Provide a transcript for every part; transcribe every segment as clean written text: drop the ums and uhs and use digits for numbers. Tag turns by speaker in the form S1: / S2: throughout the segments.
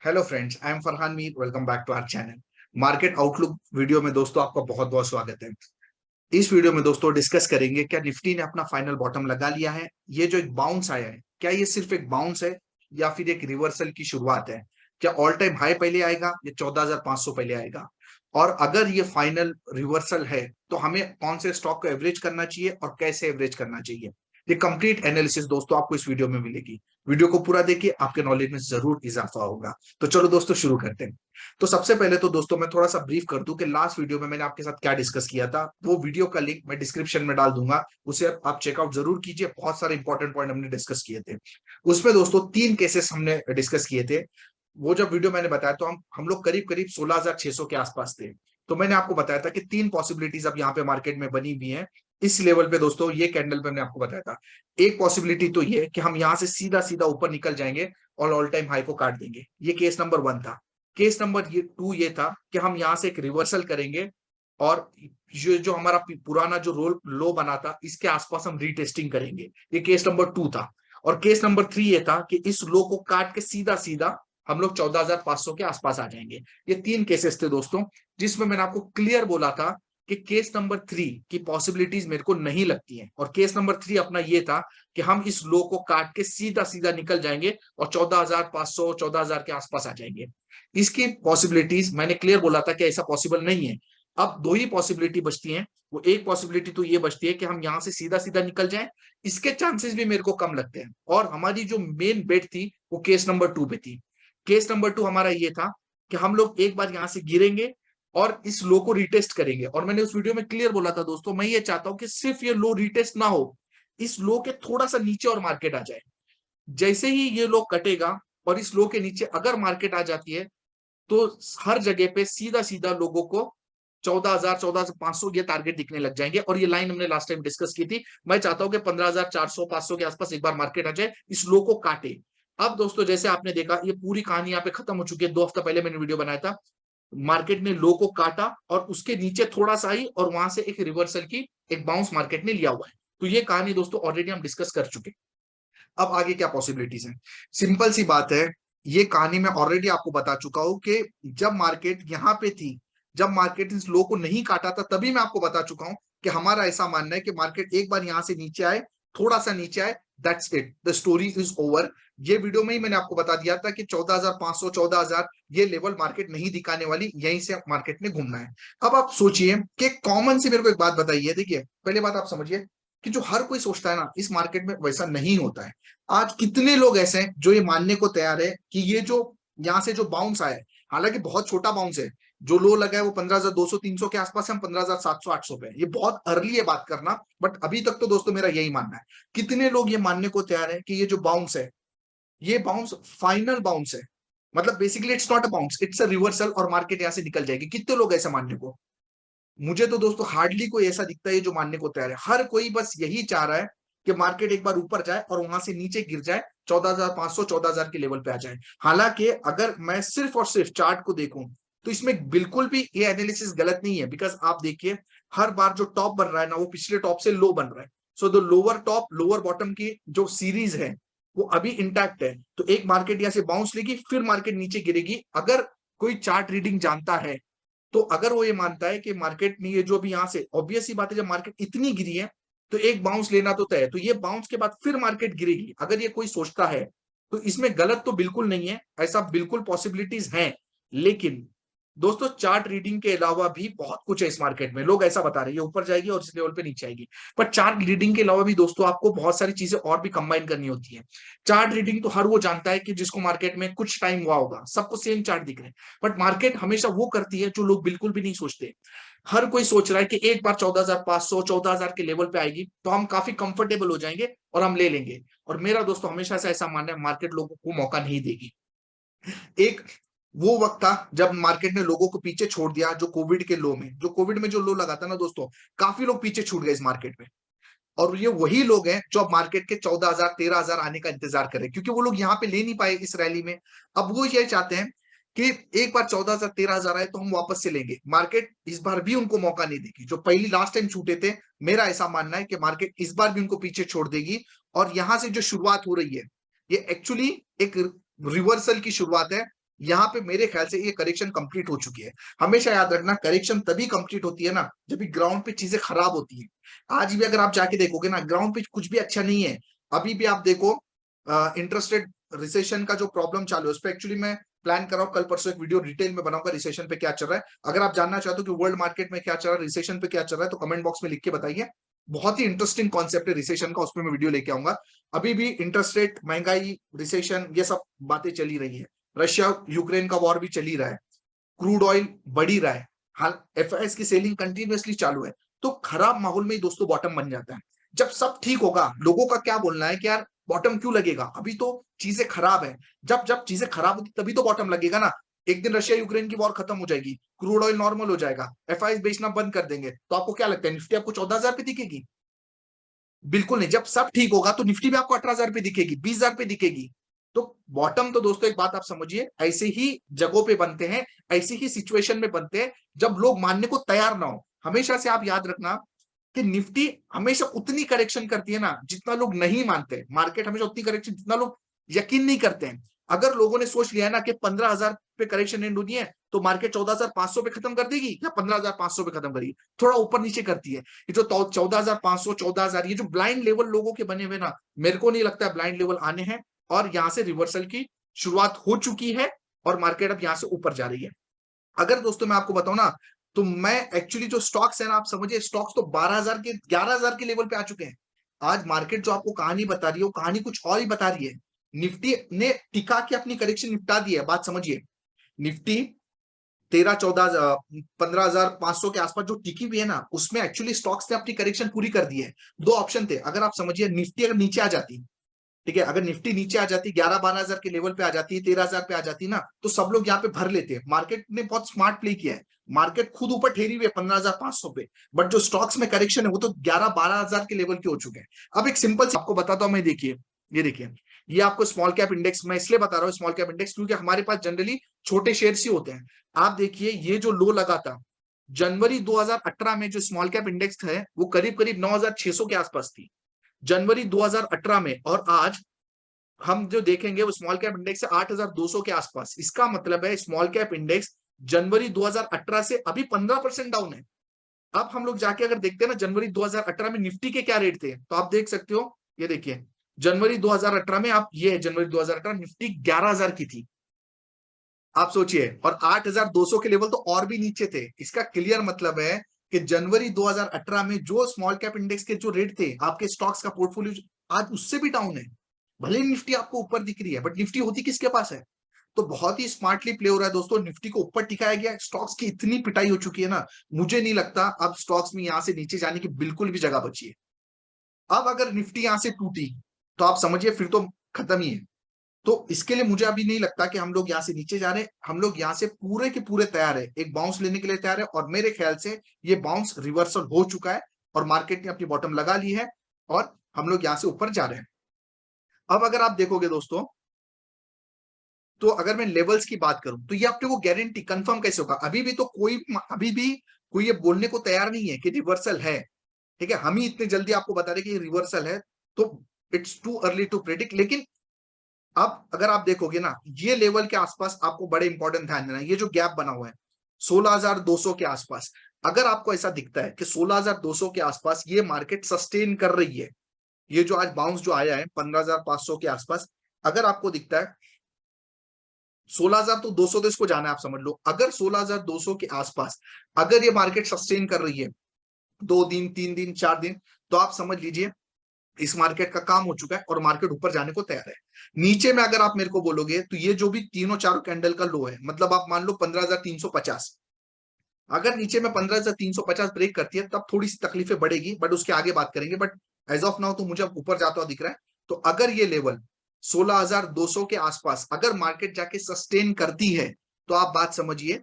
S1: Hello friends, I am Farhan Mir. Welcome back to our channel. Market outlook video में दोस्तों आपका बहुत बहुत स्वागत है। इस वीडियो में दोस्तों डिस्कस करेंगे क्या निफ्टी ने अपना फाइनल बॉटम लगा लिया है। ये जो एक बाउंस आया है, क्या ये सिर्फ एक बाउंस है या फिर एक रिवर्सल की शुरुआत है। क्या ऑल टाइम हाई पहले आएगा या 14,500 पहले आएगा। और अगर ये फाइनल रिवर्सल है तो हमें कौन से स्टॉक को एवरेज करना चाहिए और कैसे एवरेज करना चाहिए। ये कंप्लीट एनालिसिस दोस्तों आपको इस वीडियो में मिलेगी। वीडियो को पूरा देखिए, आपके नॉलेज में जरूर इजाफा होगा। तो चलो दोस्तों शुरू करते हैं। तो सबसे पहले तो दोस्तों मैं थोड़ा सा ब्रीफ कर दूं कि लास्ट वीडियो में मैंने आपके साथ क्या डिस्कस किया था। वो वीडियो का लिंक मैं डिस्क्रिप्शन में डाल दूंगा, उसे आप चेकआउट जरूर कीजिए। बहुत सारे इंपॉर्टेंट पॉइंट हमने डिस्कस किए थे। उसमें दोस्तों 3 केसेस हमने डिस्कस किए थे। वो जब वीडियो मैंने बताया तो हम लोग करीब करीब 16,600 के आसपास थे। तो मैंने आपको बताया था कि 3 पॉसिबिलिटीज अब यहाँ पे मार्केट में बनी हुई है। इस लेवल पे दोस्तों, ये कैंडल पे मैंने आपको बताया था। एक पॉसिबिलिटी तो ये कि हम यहाँ से सीधा सीधा ऊपर निकल जाएंगे और ऑल टाइम हाई को काट देंगे। ये केस नंबर 1 था। केस नंबर 2 ये था कि हम यहाँ से एक रिवर्सल करेंगे और ये जो हमारा पुराना जो रोल लो बना था इसके आसपास हम रीटेस्टिंग करेंगे। ये केस नंबर 2 था। और केस नंबर 3 ये था कि इस लो को काट के सीधा सीधा हम लोग 14,500 के आसपास आ जाएंगे। ये 3 केसेस थे दोस्तों, जिसमें मैंने आपको क्लियर बोला था कि केस नंबर 3 की पॉसिबिलिटीज मेरे को नहीं लगती हैं। और केस नंबर 3 अपना ये था कि हम इस लो को काट के सीधा सीधा निकल जाएंगे और 14,500 14,000 के आसपास आ जाएंगे। इसकी पॉसिबिलिटीज मैंने क्लियर बोला था कि ऐसा पॉसिबल नहीं है। अब 2 ही पॉसिबिलिटी बचती हैं। वो एक पॉसिबिलिटी तो ये बचती है कि हम यहां से सीधा सीधा निकल जाएं। इसके चांसेस भी मेरे को कम लगते हैं। और हमारी जो मेन बेट थी वो केस नंबर 2 पे थी। केस नंबर 2 हमारा ये था कि हम लोग एक बार यहां से गिरेंगे और इस लो को रिटेस्ट करेंगे। और मैंने उस वीडियो में क्लियर बोला था दोस्तों, मैं ये चाहता हूं कि सिर्फ ये लो रिटेस्ट ना हो, इस लो के थोड़ा सा नीचे और मार्केट आ जाए। जैसे ही ये लो कटेगा और इस लो के नीचे अगर मार्केट आ जाती है तो हर जगह पे सीधा सीधा लोगों को 14,000 14,500 ये टारगेट दिखने लग जाएंगे। और ये लाइन हमने लास्ट टाइम डिस्कस की थी। मैं चाहता हूं कि 15,400 500 के आसपास एक बार मार्केट आ जाए, इस लो को काटे। अब दोस्तों जैसे आपने देखा, ये पूरी कहानी यहाँ पे खत्म हो चुकी है। 2 हफ्ता पहले मैंने वीडियो बनाया था। मार्केट ने लो को काटा और उसके नीचे थोड़ा सा आई और वहां से एक रिवर्सल की एक बाउंस मार्केट ने लिया हुआ है। तो ये कहानी दोस्तों ऑलरेडी हम डिस्कस कर चुके। अब आगे क्या पॉसिबिलिटीज हैं। सिंपल सी बात है, ये कहानी मैं ऑलरेडी आपको बता चुका हूं कि जब मार्केट यहां पे थी, जब मार्केट इस लो को नहीं काटा था, तभी मैं आपको बता चुका हूं कि हमारा ऐसा मानना है कि मार्केट एक बार यहां से नीचे आए, थोड़ा सा नीचे आए, that's it, the story is over. ये वीडियो में ही मैंने आपको बता दिया था कि 14,500 14,000 ये लेवल मार्केट नहीं दिखाने वाली, यहीं से मार्केट ने घूमना है। अब आप सोचिए कि कॉमन सी मेरे को एक बात बताइए। देखिए, पहले बात आप समझिए कि जो हर कोई सोचता है ना, इस मार्केट में वैसा नहीं होता है। आज कितने लोग ऐसे हैं जो ये मानने को तैयार है कि ये जो यहां से जो बाउंस आया है, हालांकि बहुत छोटा बाउंस है, जो लो लगा है वो 15,200 300 के आसपास है, हम 15,700 800 पे है। ये बहुत अर्ली है बात करना, बट अभी तक तो दोस्तों मेरा यही मानना है। कितने लोग ये मानने को तैयार है कि ये जो बाउंस है, ये बाउंस फाइनल बाउंस है। मतलब basically it's not a bounce, it's a reversal और मार्केट यहां से निकल जाएगी। कितने लोग ऐसा मानने को। मुझे तो दोस्तों हार्डली कोई ऐसा दिखता है जो मानने को तैयार है। हर कोई बस यही चाह रहा है कि मार्केट एक बार ऊपर जाए और वहां से नीचे गिर जाए, 14,500 14,000 के लेवल पे आ जाए। हालांकि अगर मैं सिर्फ और सिर्फ चार्ट को देखूं तो इसमें बिल्कुल भी ये एनालिसिस गलत नहीं है। बिकॉज आप देखिए, हर बार जो टॉप बन रहा है ना, वो पिछले टॉप से लो बन रहा है। So the lower top lower bottom की जो सीरीज है वो अभी इंटैक्ट है। तो एक मार्केट यहां से बाउंस लेगी, फिर मार्केट नीचे गिरेगी। अगर कोई चार्ट रीडिंग जानता है तो अगर वो ये मानता है कि मार्केट ने ये जो भी यहां से, ऑब्वियस सी बात है, जब मार्केट इतनी गिरी है तो एक बाउंस लेना तो तय है। तो ये बाउंस के बाद फिर मार्केट गिरेगी, अगर ये कोई सोचता है तो इसमें गलत तो बिल्कुल नहीं है। ऐसा बिल्कुल पॉसिबिलिटीज हैं। लेकिन दोस्तों चार्ट रीडिंग के अलावा भी बहुत कुछ है इस मार्केट में। लोग ऐसा बता रहे हैं ये ऊपर जाएगी और इस लेवल पे नीचे आएगी, पर चार्ट रीडिंग के अलावा भी दोस्तों आपको बहुत सारी चीजें और भी कंबाइन करनी होती है। चार्ट रीडिंग तो हर वो जानता है कि जिसको मार्केट में कुछ टाइम हुआ होगा, सबको सेम चार्ट दिख रहे हैं। बट मार्केट हमेशा वो करती है जो लोग बिल्कुल भी नहीं सोचते। हर कोई सोच रहा है कि एक बार 14,500 14,000 के लेवल पे आएगी तो हम काफी कंफर्टेबल हो जाएंगे और हम ले लेंगे। और मेरा दोस्तों हमेशा से ऐसा मानना है, मार्केट लोगों को मौका नहीं देगी। एक वो वक्त था जब मार्केट ने लोगों को पीछे छोड़ दिया, जो कोविड के लो में, जो कोविड में जो लो लगा था ना दोस्तों, काफी लोग पीछे छूट गए इस मार्केट में। और ये वही लोग हैं जो अब मार्केट के 14,000 13,000 आने का इंतजार कर रहे हैं, क्योंकि वो लोग यहाँ पे ले नहीं पाए इस रैली में। अब वो ये चाहते हैं कि एक बार 14,000 13,000 आए तो हम वापस से लेंगे। मार्केट इस बार भी उनको मौका नहीं देगी। जो पहली लास्ट टाइम छूटे थे, मेरा ऐसा मानना है कि मार्केट इस बार भी उनको पीछे छोड़ देगी। और यहां से जो शुरुआत हो रही है, ये एक्चुअली एक रिवर्सल की शुरुआत है। यहाँ पे मेरे ख्याल से ये करेक्शन कंप्लीट हो चुकी है। हमेशा याद रखना, करेक्शन तभी कंप्लीट होती है ना जब भी ग्राउंड पे चीजें खराब होती है। आज भी अगर आप जाके देखोगे ना, ग्राउंड पे कुछ भी अच्छा नहीं है। अभी भी आप देखो, इंटरेस्ट रेट रिसेशन का जो प्रॉब्लम चालू है उस पर एक्चुअली मैं प्लान कर रहा हूँ कल परसों एक वीडियो डिटेल में बनाऊंगा, रिसेशन पे क्या चल रहा है। अगर आप जानना चाहते हो कि वर्ल्ड मार्केट में क्या चल रहा है, रिसेशन पे क्या चल रहा है, तो कमेंट बॉक्स में लिख के बताइए। बहुत ही इंटरेस्टिंग कॉन्सेप्ट है रिसेशन का, उसमें मैं वीडियो लेके आऊंगा। अभी भी इंटरेस्ट रेट, महंगाई, रिसेशन, ये सब बातें चली रही है। रशिया यूक्रेन का वॉर भी चल ही रहा है, क्रूड ऑयल बढ़ ही रहा है, हाल एफआईएस की सेलिंग कंटिन्यूअसली चालू है। तो खराब माहौल में ही दोस्तों बॉटम बन जाता है। जब सब ठीक होगा, लोगों का क्या बोलना है कि यार बॉटम क्यों लगेगा, अभी तो चीजें खराब है। जब जब चीजें खराब होती तभी तो बॉटम लगेगा ना। एक दिन रशिया यूक्रेन की वॉर खत्म हो जाएगी, क्रूड ऑयल नॉर्मल हो जाएगा, एफआईएस बेचना बंद कर देंगे, तो आपको क्या लगता है निफ्टी आपको 14,000 पे दिखेगी? बिल्कुल नहीं। जब सब ठीक होगा तो निफ्टी भी आपको 18,000 पे दिखेगी, 20,000 पे दिखेगी। तो बॉटम तो दोस्तों एक बात आप समझिए, ऐसे ही जगहों पे बनते हैं, ऐसी ही सिचुएशन में बनते हैं जब लोग मानने को तैयार ना हो। हमेशा से आप याद रखना कि निफ्टी हमेशा उतनी करेक्शन करती है ना जितना लोग नहीं मानते। मार्केट हमेशा उतनी करेक्शन जितना लोग यकीन नहीं करते हैं। अगर लोगों ने सोच लिया ना कि 15,000 पे करेक्शन एंड होनी है, तो मार्केट 14,500 पे खत्म कर देगी या 15,500 पे खत्म करेगी, थोड़ा ऊपर नीचे करती है। ये जो 14,500, 14,000, ये जो ब्लाइंड लेवल लोगों के बने हुए ना, मेरे को नहीं लगता है ब्लाइंड लेवल आने हैं। और यहां से रिवर्सल की शुरुआत हो चुकी है और मार्केट अब यहां से ऊपर जा रही है। अगर दोस्तों मैं आपको बताऊं ना, तो मैं एक्चुअली जो स्टॉक्स है ना, आप समझिए स्टॉक्स तो 12,000 के 11,000 के लेवल पे आ चुके हैं। आज मार्केट जो आपको कहानी बता रही है वो कहानी कुछ और ही बता रही है। निफ्टी ने टिका के अपनी करेक्शन निपटा दी है, बात समझिए। निफ्टी 13, 14, 15,500 के आसपास जो टिकी हुई है ना, उसमें एक्चुअली स्टॉक्स ने अपनी करेक्शन पूरी कर दी है। दो ऑप्शन थे, अगर आप समझिए निफ्टी अगर नीचे आ जाती, ठीक है, अगर निफ्टी नीचे आ जाती 11-12,000 के लेवल पे आ जाती, 13,000 पे आ जाती ना, तो सब लोग यहाँ पे भर लेते। मार्केट ने बहुत स्मार्ट प्ले किया है। मार्केट खुद ऊपर ठहरी हुई है 15,500 पे, बट जो स्टॉक्स में करेक्शन है वो तो 11-12,000 के लेवल के हो चुके हैं। अब एक सिंपल आपको बताता हूं मैं, देखिए, ये देखिए, ये आपको स्मॉल कैप इंडेक्स, मैं इसलिए बता रहा हूँ स्मॉल कैप इंडेक्स क्योंकि हमारे पास जनरली छोटे शेयर्स ही होते हैं। आप देखिए ये जो लो लगा था जनवरी 2018 में, जो स्मॉल कैप इंडेक्स है वो करीब करीब 9,600 के आसपास थी जनवरी 2018 में, और आज हम जो देखेंगे वो स्मॉल कैप इंडेक्स है 8,200 के आसपास। इसका मतलब है स्मॉल कैप इंडेक्स जनवरी 2018 से अभी 15% डाउन है। अब हम लोग जाके अगर देखते हैं ना जनवरी 2018 में निफ्टी के क्या रेट थे, तो आप देख सकते हो, ये देखिए जनवरी 2018 में, आप ये जनवरी 2018 निफ्टी 11,000 की थी, आप सोचिए, और 8,200 के लेवल तो और भी नीचे थे। इसका क्लियर मतलब है कि जनवरी 2018 में जो स्मॉल कैप इंडेक्स के जो रेट थे, आपके स्टॉक्स का पोर्टफोलियो आज उससे भी डाउन है। भले निफ्टी आपको ऊपर दिख रही है, बट निफ्टी होती किसके पास है? तो बहुत ही स्मार्टली प्ले हो रहा है दोस्तों, निफ्टी को ऊपर टिकाया गया। स्टॉक्स की इतनी पिटाई हो चुकी है ना, मुझे नहीं लगता अब स्टॉक्स में यहां से नीचे जाने की बिल्कुल भी जगह बची है। अब अगर निफ्टी यहां से टूटी तो आप समझिए फिर तो खत्म ही है। तो इसके लिए मुझे अभी नहीं लगता कि हम लोग यहाँ से नीचे जा रहे हैं। हम लोग यहाँ से पूरे के पूरे तैयार है, एक बाउंस लेने के लिए तैयार है, और मेरे ख्याल से ये बाउंस रिवर्सल हो चुका है और मार्केट ने अपनी बॉटम लगा ली है और हम लोग यहाँ से ऊपर जा रहे हैं। अब अगर आप देखोगे दोस्तों, तो अगर मैं लेवल्स की बात करूं तो ये आपके को गारंटी कंफर्म कैसे होगा? अभी भी कोई ये बोलने को तैयार नहीं है कि रिवर्सल है। ठीक है, हम ही इतने जल्दी आपको बता रहे कि ये रिवर्सल है, तो it's too early to predict. लेकिन अब अगर आप देखोगे ना, ये लेवल के आसपास आपको बड़े इंपॉर्टेंट ध्यान देना, ये जो गैप बना हुआ है 16,200 के आसपास, अगर आपको ऐसा दिखता है कि 16,200 के आसपास ये मार्केट सस्टेन कर रही है, ये जो आज बाउंस जो आया है 15,500 के आसपास, अगर आपको दिखता है 16,200, तो इसको जाना है आप समझ लो, अगर 16,200 के आसपास अगर ये मार्केट सस्टेन कर रही है 2 दिन, 3 दिन, 4 दिन, तो आप समझ लीजिए इस मार्केट का काम हो चुका है और मार्केट ऊपर जाने को तैयार है। नीचे में अगर आप मेरे को बोलोगे तो ये जो भी तीनों चारों कैंडल का लो है, मतलब आप मान लो 15,350, अगर नीचे में 15,350 ब्रेक करती है तब थोड़ी सी तकलीफें बढ़ेगी, बट उसके आगे बात करेंगे। बट एज ऑफ नाउ तो मुझे ऊपर जाता हुआ दिख रहा है। तो अगर ये लेवल 16,200 के आसपास अगर मार्केट जाके सस्टेन करती है, तो आप बात समझिए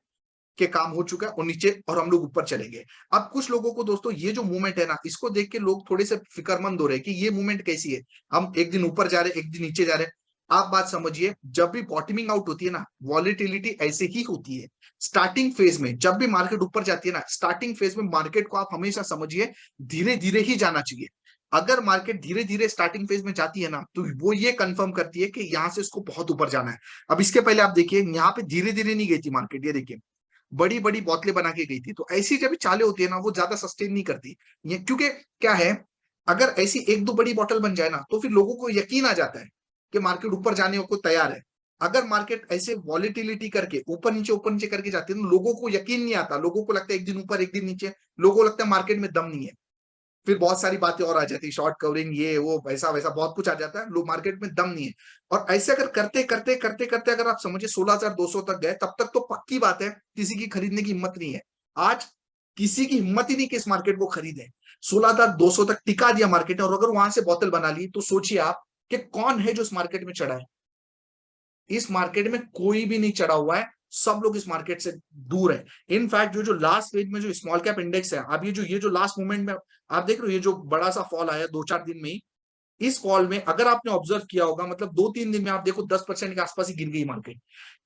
S1: के काम हो चुका है और नीचे, और हम लोग ऊपर चलेंगे। अब कुछ लोगों को दोस्तों ये जो मूवमेंट है ना, इसको देख के लोग थोड़े से फिक्रमंद हो रहे हैं कि ये मूवमेंट कैसी है, हम एक दिन ऊपर जा रहे हैं, एक दिन नीचे जा रहे हैं। आप बात समझिए, जब भी बॉटमिंग आउट होती है ना, वॉलेटिलिटी ऐसे ही होती है। स्टार्टिंग फेज में जब भी मार्केट ऊपर जाती है ना, स्टार्टिंग फेज में मार्केट को आप हमेशा समझिए धीरे धीरे ही जाना चाहिए। अगर मार्केट धीरे धीरे स्टार्टिंग फेज में जाती है ना, तो वो ये कंफर्म करती है कि यहाँ से इसको बहुत ऊपर जाना है। अब इसके पहले आप देखिए, यहाँ पे धीरे धीरे नहीं गई थी मार्केट, ये देखिए बड़ी बड़ी बोतलें बना के गई थी। तो ऐसी जब चालें होती है ना, वो ज्यादा सस्टेन नहीं करती। ये क्योंकि क्या है, अगर ऐसी एक दो बड़ी बोतल बन जाए ना, तो फिर लोगों को यकीन आ जाता है कि मार्केट ऊपर जाने को तैयार है। अगर मार्केट ऐसे वॉलिटिलिटी करके ऊपर नीचे करके जाती है, तो लोगों को यकीन नहीं आता, लोगों को लगता है एक दिन ऊपर एक दिन नीचे, लोगों को लगता है मार्केट में दम नहीं है। फिर बहुत सारी बातें और आ जाती है, शॉर्ट कवरिंग, ये वो वैसा वैसा बहुत कुछ आ जाता है, लोग मार्केट में दम नहीं है। और ऐसे अगर करते करते करते करते अगर आप समझिए 16,200 तक गए, तब तक तो पक्की बात है किसी की खरीदने की हिम्मत नहीं है। आज किसी की हिम्मत ही नहीं कि इस मार्केट को खरीदे। 16,200 तक टिका दिया मार्केट ने, और अगर वहां से बोतल बना ली, तो सोचिए आप कि कौन है जो इस मार्केट में चढ़ा है। इस मार्केट में कोई भी नहीं चढ़ा हुआ है, सब लोग इस मार्केट से दूर है। इनफैक्ट जो जो लास्ट पेज में जो स्मॉल कैप इंडेक्स है, अब ये जो लास्ट मोमेंट में आप देख रहे हो, ये जो बड़ा सा फॉल आया 2-4 दिन में ही, इस फॉल में अगर आपने ऑब्जर्व किया होगा, मतलब 2-3 दिन में आप देखो 10% के आसपास ही गिर गई मार्केट।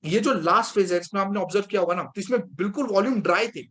S1: ये जो लास्ट फेज है, इसमें आपने ऑब्जर्व किया होगा ना, तो इसमें बिल्कुल वॉल्यूम ड्राई थे,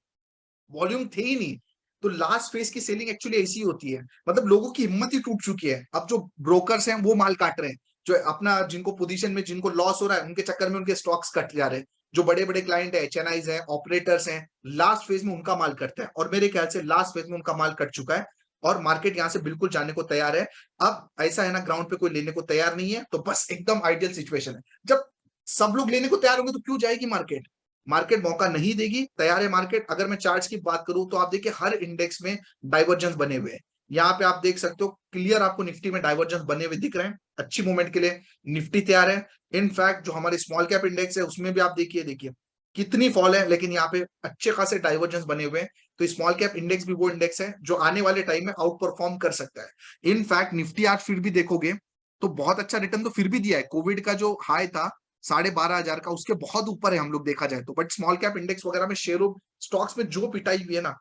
S1: वॉल्यूम थे ही नहीं। तो लास्ट फेज की सेलिंग एक्चुअली ऐसी होती है, मतलब लोगों की हिम्मत ही टूट चुकी है। अब जो ब्रोकर्स हैं वो माल काट रहे हैं, जो अपना जिनको पोजीशन में जिनको लॉस हो रहा है, उनके चक्कर में उनके स्टॉक्स कट जा रहे हैं। जो बड़े बड़े क्लाइंट है, एचएनआईज है, ऑपरेटर्स हैं, लास्ट फेज में उनका माल कटता है, और मेरे ख्याल से लास्ट फेज में उनका माल कट चुका है। और मार्केट यहां से बिल्कुल जाने को तैयार है। अब ऐसा है ना, ग्राउंड पे कोई लेने को तैयार नहीं है, तो बस एकदम आइडियल सिचुएशन है। जब सब लोग लेने को तैयार होंगे, तो क्यों जाएगी मार्केट? मार्केट मौका नहीं देगी, तैयार है मार्केट। अगर मैं चार्ट्स की बात करूं, तो आप देखिए हर इंडेक्स में डाइवर्जेंस बने हुए हैं। यहाँ पे आप देख सकते हो क्लियर, आपको निफ्टी में डाइवर्जेंस बने हुए दिख रहे हैं। अच्छी मूवमेंट के लिए निफ्टी तैयार है। इनफैक्ट जो हमारे स्मॉल कैप इंडेक्स है, उसमें भी आप देखिए देखिए कितनी फॉल है, लेकिन यहाँ पे अच्छे खासे डाइवर्जेंस बने हुए हैं। तो स्मॉल कैप इंडेक्स भी वो इंडेक्स है जो आने वाले टाइम में आउट परफॉर्म कर सकता है। इनफैक्ट निफ्टी आज फिर भी देखोगे तो बहुत अच्छा रिटर्न तो फिर भी दिया है। कोविड का जो हाई था 12,500 का, उसके बहुत ऊपर है हम लोग देखा जाए तो। बट स्मॉल कैप इंडेक्स वगैरह में शेयरों स्टॉक्स में जो पिटाई हुई है ना,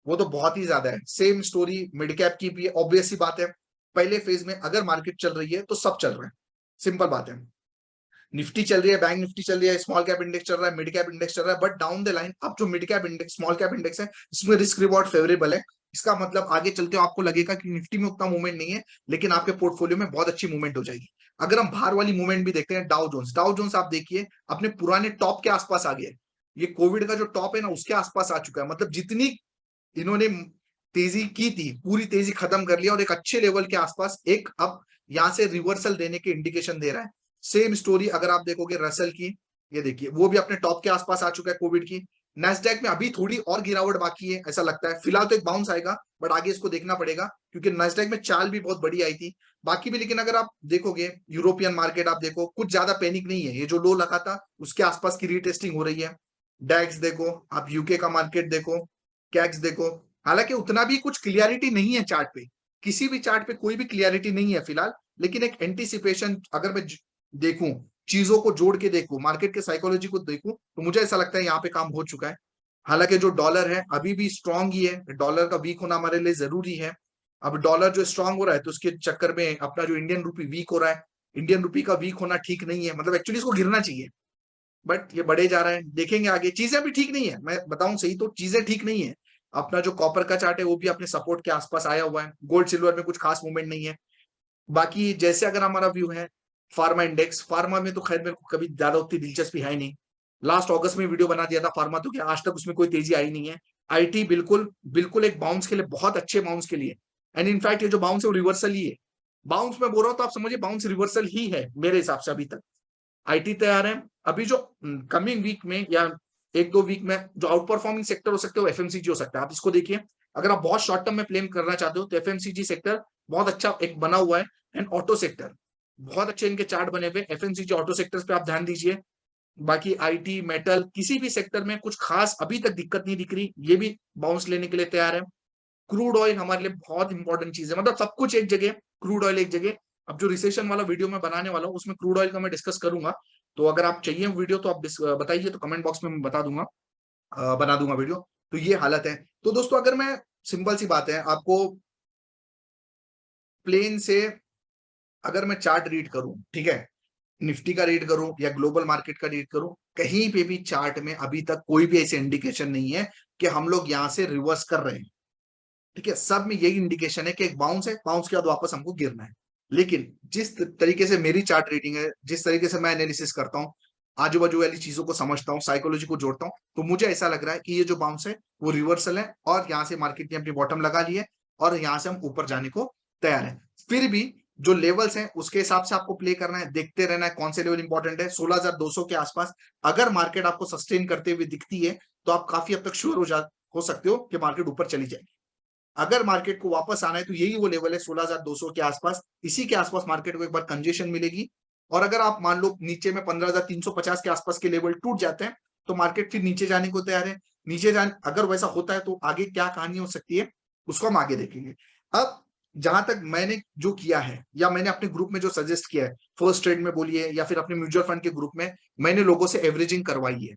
S1: वो तो बहुत ही ज्यादा है। सेम स्टोरी मिड कैप की भी है। ऑब्वियस सी बात है, पहले फेज में अगर मार्केट चल रही है तो सब चल रहे हैं, सिंपल बात है। निफ्टी चल रही है, बैंक निफ्टी चल रही है, स्मॉल कैप इंडेक्स चल रहा है, मिड कैप इंडेक्स चल रहा है। बट डाउन द लाइन अब जो mid cap index, small cap index है, इसमें रिस्क रिवॉर्ड फेवरेबल है। इसका मतलब आगे चलते हो आपको लगेगा कि निफ्टी में उतना मूवमेंट नहीं है, लेकिन आपके पोर्टफोलियो में बहुत अच्छी मूवमेंट हो जाएगी। अगर हम बाहर वाली मूवमेंट भी देखते हैं, डाउ जोन्स आप देखिए अपने पुराने टॉप के आसपास आ गया है। ये कोविड का जो टॉप है ना, उसके आसपास आ चुका है। मतलब जितनी इन्होंने तेजी की थी, पूरी तेजी खत्म कर लिया, और एक अच्छे लेवल के आसपास एक अब यहां से रिवर्सल देने के इंडिकेशन दे रहा है। सेम स्टोरी अगर आप देखोगे रसल की, ये देखिए वो भी अपने टॉप के आसपास आ चुका है कोविड की। नेस्डैक में अभी थोड़ी और गिरावट बाकी है ऐसा लगता है, फिलहाल तो एक बाउंस आएगा, बट आगे इसको देखना पड़ेगा, क्योंकि नेस्डैक में चाल भी बहुत बड़ी आई थी बाकी भी। लेकिन अगर आप देखोगे यूरोपियन मार्केट, आप देखो कुछ ज्यादा पैनिक नहीं है। ये जो लो लगा था उसके आसपास की रीटेस्टिंग हो रही है। डैक्स देखो, आप यूके का मार्केट देखो, कैक्स देखो, हालांकि उतना भी कुछ क्लियरिटी नहीं है चार्ट पे, किसी भी चार्ट पे कोई भी क्लियरिटी नहीं है फिलहाल। लेकिन एक एंटीसिपेशन, अगर मैं देखूं, चीजों को जोड़ के देखूं, मार्केट के साइकोलॉजी को देखूं, तो मुझे ऐसा लगता है यहाँ पे काम हो चुका है। हालांकि जो डॉलर है अभी भी स्ट्रांग ही है, डॉलर का वीक होना हमारे लिए जरूरी है। अब डॉलर जो स्ट्रांग हो रहा है, तो उसके चक्कर में अपना जो इंडियन रुपी वीक हो रहा है। इंडियन रुपी का वीक होना ठीक नहीं है, मतलब एक्चुअली इसको गिरना चाहिए, बट ये बढ़े जा रहा है। देखेंगे आगे, चीजें भी ठीक नहीं है, मैं बताऊं सही तो चीजें ठीक नहीं है। अपना जो कॉपर का चार्ट है वो भी अपने सपोर्ट के आसपास आया हुआ है। गोल्ड सिल्वर में कुछ खास मूवमेंट नहीं है। बाकी जैसे अगर हमारा व्यू है फार्मा इंडेक्स, फार्मा में तो खैर मेरे को कभी ज्यादा उतनी दिलचस्पी है ही नहीं। लास्ट अगस्त में वीडियो बना दिया था फार्मा, तो क्या आज तक उसमें कोई तेजी आई नहीं है। आईटी बिल्कुल बिल्कुल एक बाउंस के लिए, बहुत अच्छे बाउंस के लिए। एंड इनफैक्ट ये जो बाउंस है वो रिवर्सल ही है। बाउंस में बोल रहा हूं तो आप समझिए बाउंस रिवर्सल ही है मेरे हिसाब से अभी तक। आईटी तैयार है। अभी जो कमिंग वीक में या 1-2 वीक में जो आउट परफॉर्मिंग सेक्टर हो सकते हो, एफएमसीजी हो सकता है। आप इसको देखिए, अगर आप बहुत शॉर्ट टर्म में प्लेन करना चाहते हो, तो एफएमसीजी सेक्टर बहुत अच्छा एक बना हुआ है। एंड ऑटो सेक्टर बहुत अच्छे इनके चार्ट बने हुए। एफएमसीजी ऑटो सेक्टर्स पे आप ध्यान दीजिए। बाकी आईटी मेटल किसी भी सेक्टर में कुछ खास अभी तक दिक्कत नहीं दिख रही, ये भी बाउंस लेने के लिए तैयार है। क्रूड ऑयल हमारे लिए बहुत इंपॉर्टेंट चीज है, मतलब सब कुछ एक जगह, क्रूड ऑयल एक जगह। अब जो रिसेशन वाला वीडियो मैं बनाने वाला हूँ, उसमें क्रूड ऑयल का मैं डिस्कस करूंगा। तो अगर आप चाहिए वीडियो तो आप बताइए, तो कमेंट बॉक्स में मैं बता दूंगा, बना दूंगा वीडियो। तो ये हालत है। तो दोस्तों अगर मैं, सिंपल सी बात है, आपको प्लेन से अगर मैं चार्ट रीड करूं, ठीक है, निफ्टी का रीड करूं या ग्लोबल मार्केट का रीड करूं, कहीं पे भी चार्ट में अभी तक कोई भी ऐसे इंडिकेशन नहीं है कि हम लोग यहां से रिवर्स कर रहे हैं। ठीक है, सब में यही इंडिकेशन है कि एक बाउंस है, बाउंस के बाद वापस हमको गिरना है। लेकिन जिस तरीके से मेरी चार्ट रीडिंग है, जिस तरीके से मैं एनालिसिस करता हूँ, आजू बाजू वाली चीजों को समझता हूँ, साइकोलॉजी को जोड़ता हूँ, तो मुझे ऐसा लग रहा है कि ये जो बाउंस है वो रिवर्सल है और यहाँ से मार्केट ने अपनी बॉटम लगा ली है और यहाँ से हम ऊपर जाने को तैयार है। फिर भी जो लेवल्स हैं उसके हिसाब से आपको प्ले करना है, देखते रहना है कौन से लेवल इंपॉर्टेंट है। 16,200 के आसपास अगर मार्केट आपको सस्टेन करते हुए दिखती है तो आप काफी हद तक श्योर हो सकते हो कि मार्केट ऊपर चली जाएगी। अगर मार्केट को वापस आना है तो यही वो लेवल है 16,200 के आसपास, इसी के आसपास मार्केट को एक बार कंजेशन मिलेगी। और अगर आप मान लो नीचे में 15,350 के आसपास के लेवल टूट जाते हैं तो मार्केट फिर नीचे जाने को तैयार है। नीचे जाने अगर वैसा होता है तो आगे क्या कहानी हो सकती है उसको हम आगे देखेंगे। अब जहां तक मैंने जो किया है या मैंने अपने ग्रुप में जो सजेस्ट किया है, फर्स्ट ट्रेड में बोलिए या फिर अपने म्यूचुअल फंड के ग्रुप में, मैंने लोगों से एवरेजिंग करवाई है।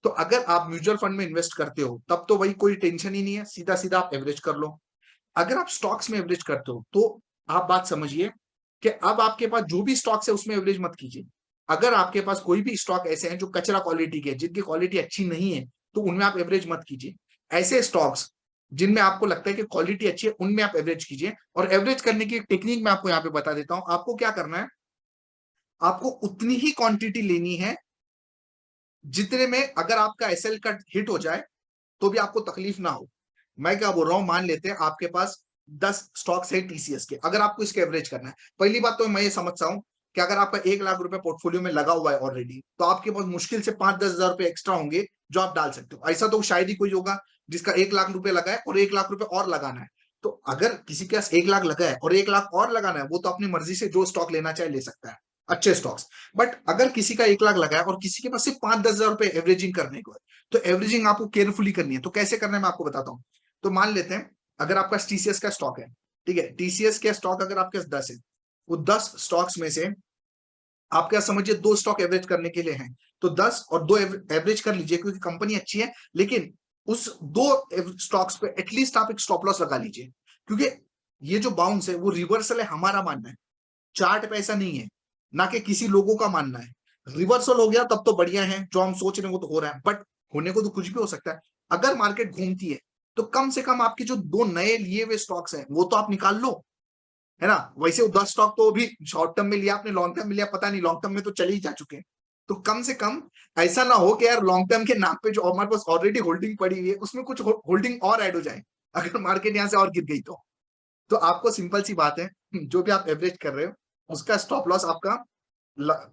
S1: तो अगर आप म्यूचुअल फंड में इन्वेस्ट करते हो तब तो वही कोई टेंशन ही नहीं है, सीधा सीधा आप एवरेज कर लो। अगर आप स्टॉक्स में एवरेज करते हो तो आप बात समझिए कि अब आपके पास जो भी स्टॉक्स है उसमें एवरेज मत कीजिए। अगर आपके पास कोई भी स्टॉक ऐसे हैं जो कचरा क्वालिटी के, जिनकी क्वालिटी अच्छी नहीं है, तो उनमें आप एवरेज मत कीजिए। ऐसे स्टॉक्स जिनमें आपको लगता है कि क्वालिटी अच्छी है उनमें आप एवरेज कीजिए। और एवरेज करने की टेक्निक मैं आपको यहाँ पे बता देता हूं। आपको क्या करना है, आपको उतनी ही क्वांटिटी लेनी है जितने में अगर आपका एसएल कट हिट हो जाए तो भी आपको तकलीफ ना हो। मैं क्या बोल रहा हूं, मान लेते हैं आपके पास 10 स्टॉक्स है टीसीएस के, अगर आपको इसके एवरेज करना है, पहली बात तो मैं ये समझता हूं कि अगर आपका 1 लाख रुपए पोर्टफोलियो में लगा हुआ है ऑलरेडी, तो आपके पास मुश्किल से 5-10 हजार रुपए एक्स्ट्रा होंगे जो आप डाल सकते हो। ऐसा तो शायद ही कोई होगा जिसका 1 लाख रुपए लगा है और 1 लाख रुपए और लगाना है। तो अगर किसी के पास 1 लाख लगा है और 1 लाख और लगाना है, वो तो अपनी मर्जी से जो स्टॉक लेना चाहे ले सकता है, अच्छे स्टॉक्स। बट अगर किसी का 1 लाख लगा है और किसी के पास सिर्फ 5-10 हजार रुपए एवरेजिंग करने को है, तो एवरेजिंग आपको केयरफुली करनी है। तो कैसे करना है मैं आपको बताता हूँ। तो मान लेते हैं अगर आपका टीसीएस का स्टॉक है, ठीक है, टीसीएस के स्टॉक अगर आपके पास 10 है, वो 10 स्टॉक्स में से आप क्या समझिए 2 स्टॉक एवरेज करने के लिए हैं, तो 10 और 2 एवरेज कर लीजिए क्योंकि कंपनी अच्छी है। लेकिन उस 2 स्टॉक्स पे एटलीस्ट आप एक स्टॉप लॉस लगा लीजिए, क्योंकि ये जो बाउंस है वो रिवर्सल है, हमारा मानना है, चार्ट पे ऐसा नहीं है, ना कि किसी लोगों का मानना है। रिवर्सल हो गया तब तो बढ़िया है, जो हम सोच रहे हैं वो तो हो रहा है, बट होने को तो कुछ भी हो सकता है। अगर मार्केट घूमती है तो कम से कम आपके जो 2 नए लिए हुए स्टॉक्स हैं वो तो आप निकाल लो, है ना। वैसे वो 10 स्टॉक तो भी शॉर्ट टर्म में लिया आपने, लॉन्ग टर्म में लिया पता नहीं, लॉन्ग टर्म में तो चले ही जा चुके हैं। तो कम से कम ऐसा ना हो कि यार लॉन्ग टर्म के नाम पे जो हमारे पास ऑलरेडी होल्डिंग पड़ी हुई है उसमें कुछ होल्डिंग और ऐड हो जाए अगर मार्केट यहां से और गिर गई तो आपको सिंपल सी बात है, जो भी आप एवरेज कर रहे हो उसका स्टॉप लॉस आपका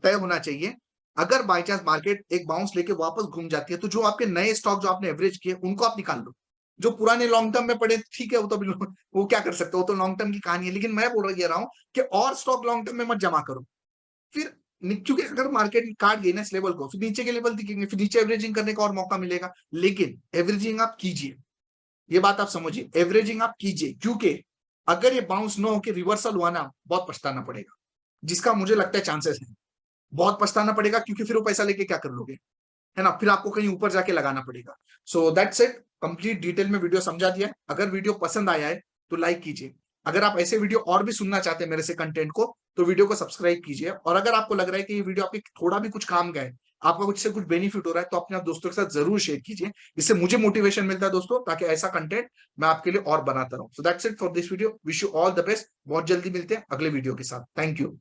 S1: तय होना चाहिए। अगर बाई चांस मार्केट एक बाउंस लेके वापस घूम जाती है तो जो आपके नए स्टॉक जो आपने एवरेज किए उनको आप निकाल लो। जो पुराने लॉन्ग टर्म में पड़े ठीक है, वो तो वो क्या कर सकते हो, वो तो लॉन्ग टर्म की कहानी है। लेकिन मैं बोल रहा हूं कि और स्टॉक लॉन्ग टर्म में मत जमा करो। फिर क्योंकि अगर मार्केट काट गई ना इस लेवल को, फिर नीचे के लेवल दिखेंगे, फिर नीचे एवरेजिंग करने का और मौका मिलेगा। लेकिन एवरेजिंग आप कीजिए, ये बात आप समझिए, एवरेजिंग आप कीजिए, क्योंकि अगर ये बाउंस न हो के रिवर्सल हुआ ना, बहुत पछताना पड़ेगा, जिसका मुझे लगता है चांसेस है। बहुत पछताना पड़ेगा क्योंकि फिर वो पैसा लेके क्या कर लोगे, है ना, फिर आपको कहीं ऊपर जाके लगाना पड़ेगा। So that's it, complete detail में वीडियो समझा दिया है। अगर वीडियो पसंद आया है तो लाइक कीजिए। अगर आप ऐसे वीडियो और भी सुनना चाहते हैं मेरे से कंटेंट को, तो वीडियो को सब्सक्राइब कीजिए। और अगर आपको लग रहा है कि ये वीडियो आपके थोड़ा भी कुछ काम का है, आपका कुछ से कुछ बेनिफिट हो रहा है, तो अपने दोस्तों के साथ जरूर शेयर कीजिए। इससे मुझे मोटिवेशन मिलता है दोस्तों, ताकि ऐसा कंटेंट मैं आपके लिए और बनाता रहूं। So that's it for this video, wish you all the best. बहुत जल्दी मिलते हैं अगले वीडियो के साथ। Thank you.